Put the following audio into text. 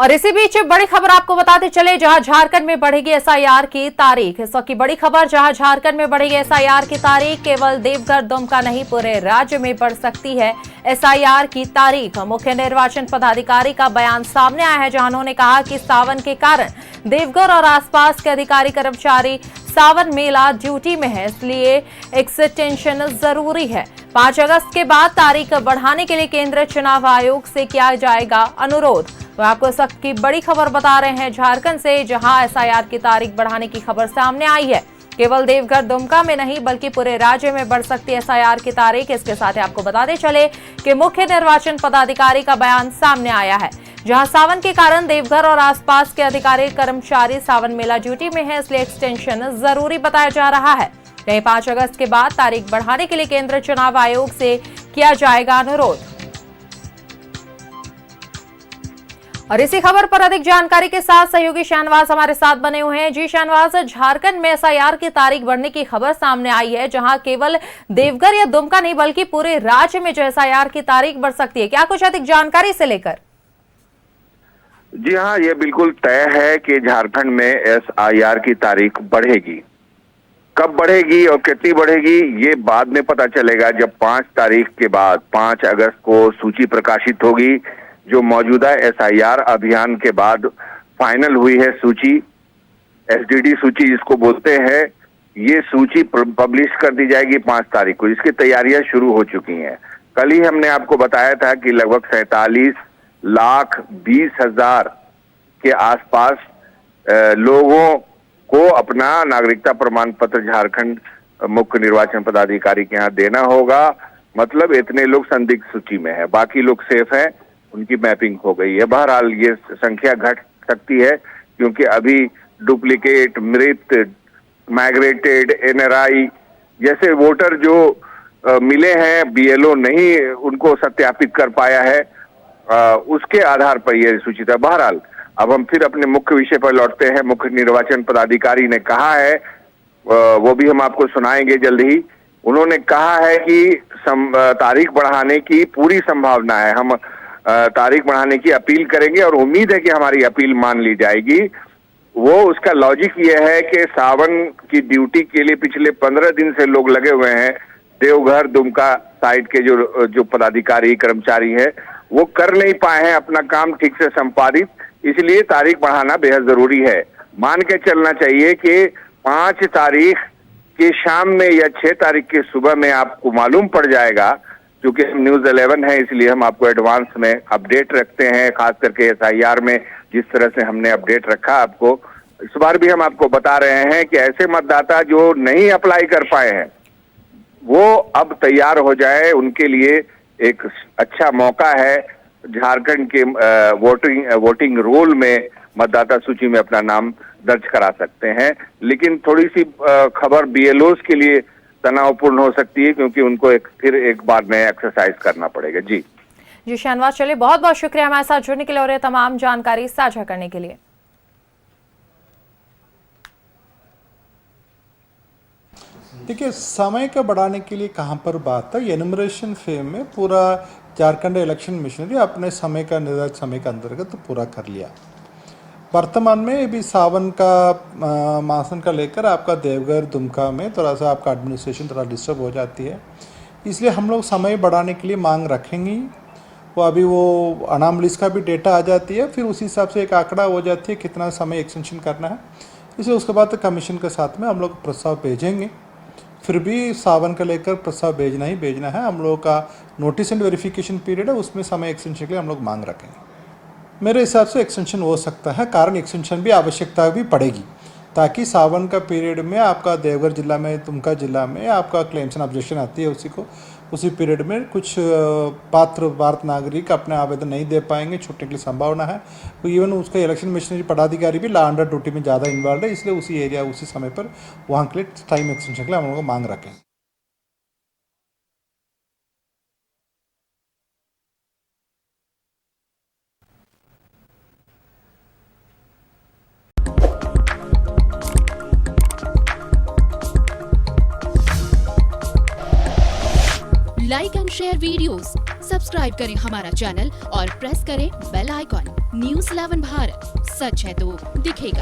और इसी बीच बड़ी खबर आपको बताते चले, जहां झारखंड में बढ़ेगी एसआईआर की तारीख। इस वक्त की बड़ी खबर, जहां झारखंड में बढ़ेगी एसआईआर की तारीख। केवल देवघर दुमका नहीं, पूरे राज्य में बढ़ सकती है एसआईआर की तारीख। मुख्य निर्वाचन पदाधिकारी का बयान सामने आया है, जहां उन्होंने कहा कि सावन के कारण देवघर और आसपास के अधिकारी कर्मचारी सावन मेला ड्यूटी में है, इसलिए एक्सटेंशन जरूरी है। 5 अगस्त के बाद तारीख बढ़ाने के लिए केंद्रीय चुनाव आयोग से किया जाएगा अनुरोध। तो आपको इस वक्त की बड़ी खबर बता रहे हैं झारखंड से, जहां एसआईआर की तारीख बढ़ाने की खबर सामने आई है। केवल देवघर दुमका में नहीं बल्कि पूरे राज्य में बढ़ सकती है एसआईआर की तारीख। इसके साथ ही आपको बताते चले कि मुख्य निर्वाचन पदाधिकारी का बयान सामने आया है, जहां सावन के कारण देवघर और आसपास के अधिकारी कर्मचारी सावन मेला ड्यूटी में है, इसलिए एक्सटेंशन जरूरी बताया जा रहा है। वहीं 5 अगस्त के बाद तारीख बढ़ाने के लिए केंद्रीय चुनाव आयोग से किया जाएगा अनुरोध। और इसी खबर पर अधिक जानकारी के साथ सहयोगी शाहनवाज हमारे साथ बने हुए हैं। जी शाहनवाज, झारखंड में एसआईआर की तारीख बढ़ने की खबर सामने आई है, जहां केवल देवघर या दुमका नहीं बल्कि पूरे राज्य में जो एसआईआर की तारीख बढ़ सकती है, क्या कुछ अधिक जानकारी से लेकर? जी हाँ, ये बिल्कुल तय है कि झारखंड में एसआईआर की तारीख बढ़ेगी। कब बढ़ेगी और कितनी बढ़ेगी ये बाद में पता चलेगा, जब 5 तारीख के बाद 5 अगस्त को सूची प्रकाशित होगी। जो मौजूदा एसआईआर अभियान के बाद फाइनल हुई है सूची, एसडीडी सूची जिसको बोलते हैं, ये सूची पब्लिश कर दी जाएगी 5 तारीख को। इसकी तैयारियां शुरू हो चुकी हैं। कल ही हमने आपको बताया था कि लगभग 47,20,000 के आसपास लोगों को अपना नागरिकता प्रमाण पत्र झारखंड मुख्य निर्वाचन पदाधिकारी के यहाँ देना होगा। मतलब इतने लोग संदिग्ध सूची में है, बाकी लोग सेफ हैं, उनकी मैपिंग हो गई है। बहरहाल ये संख्या घट सकती है, क्योंकि अभी डुप्लीकेट, मृत, माइग्रेटेड, एनआरआई जैसे वोटर जो मिले हैं, बीएलओ नहीं उनको सत्यापित कर पाया है, उसके आधार पर यह सूची है। बहरहाल अब हम फिर अपने मुख्य विषय पर लौटते हैं। मुख्य निर्वाचन पदाधिकारी ने कहा है, वो भी हम आपको सुनाएंगे जल्द ही। उन्होंने कहा है कि तारीख बढ़ाने की पूरी संभावना है। हम तारीख बढ़ाने की अपील करेंगे और उम्मीद है कि हमारी अपील मान ली जाएगी। वो उसका लॉजिक ये है कि सावन की ड्यूटी के लिए पिछले 15 दिन से लोग लगे हुए हैं। देवघर दुमका साइड के जो पदाधिकारी कर्मचारी है वो कर नहीं पाए हैं अपना काम ठीक से संपादित, इसलिए तारीख बढ़ाना बेहद जरूरी है। मान के चलना चाहिए कि 5 तारीख के शाम में या 6 तारीख के सुबह में आपको मालूम पड़ जाएगा। क्योंकि हम न्यूज़ 11 है, इसलिए हम आपको एडवांस में अपडेट रखते हैं, खास करके एसआईआर में जिस तरह से हमने अपडेट रखा आपको। इस बार भी हम आपको बता रहे हैं कि ऐसे मतदाता जो नहीं अप्लाई कर पाए हैं वो अब तैयार हो जाए, उनके लिए एक अच्छा मौका है। झारखंड के वोटिंग रोल में मतदाता सूची में अपना नाम दर्ज करा सकते हैं। लेकिन थोड़ी सी खबर बीएलओस के लिए तनावपूर्ण हो सकती है, क्योंकि उनको फिर एक बार में एक्सरसाइज करना पड़ेगा। जी शाहनवाज, चलिए बहुत बहुत शुक्रिया हमारे साथ जुड़ने के लिए और ये तमाम जानकारी साझा करने के लिए। देखिए, समय का बढ़ाने के लिए कहाँ पर बात है, एनुमरेशन फेज में पूरा झारखंड इलेक्शन मिशनरी अपने समय का निर्धारित समय के अंतर्गत पूरा कर लिया। वर्तमान में भी सावन का मासन का लेकर आपका देवघर दुमका में थोड़ा सा आपका एडमिनिस्ट्रेशन थोड़ा डिस्टर्ब हो जाती है, इसलिए हम लोग समय बढ़ाने के लिए मांग रखेंगे। वो अभी वो अनामलीज का भी डेटा आ जाती है, फिर उसी हिसाब से एक आंकड़ा हो जाती है कितना समय एक्सटेंशन करना है। इसलिए उसके बाद कमीशन के साथ में हम लोग प्रस्ताव भेजेंगे। फिर भी सावन का लेकर प्रस्ताव भेजना ही भेजना है। हम लोगों का नोटिस एंड वेरिफिकेशन पीरियड है, उसमें समय एक्सटेंशन के लिए हम लोग मांग रखेंगे। मेरे हिसाब से एक्सटेंशन हो सकता है, कारण एक्सटेंशन भी आवश्यकता भी पड़ेगी, ताकि सावन का पीरियड में आपका देवघर जिला में, दुमका जिला में आपका क्लेम्स एंड ऑब्जेक्शन आती है, उसी पीरियड में कुछ पात्र भारत नागरिक अपने आवेदन नहीं दे पाएंगे, छूटने की संभावना है। तो इवन उसका इलेक्शन मिशनरी पदाधिकारी भी लॉ अंडर ड्यूटी में ज़्यादा इन्वॉल्व है, इसलिए उसी एरिया उसी समय पर वहाँ के लिए टाइम एक्सटेंशन के लिए हम लोग मांग रखें। Like and share videos, subscribe करें हमारा चैनल और प्रेस करें बेल आइकॉन। न्यूज़ 11 भारत, सच है तो दिखेगा।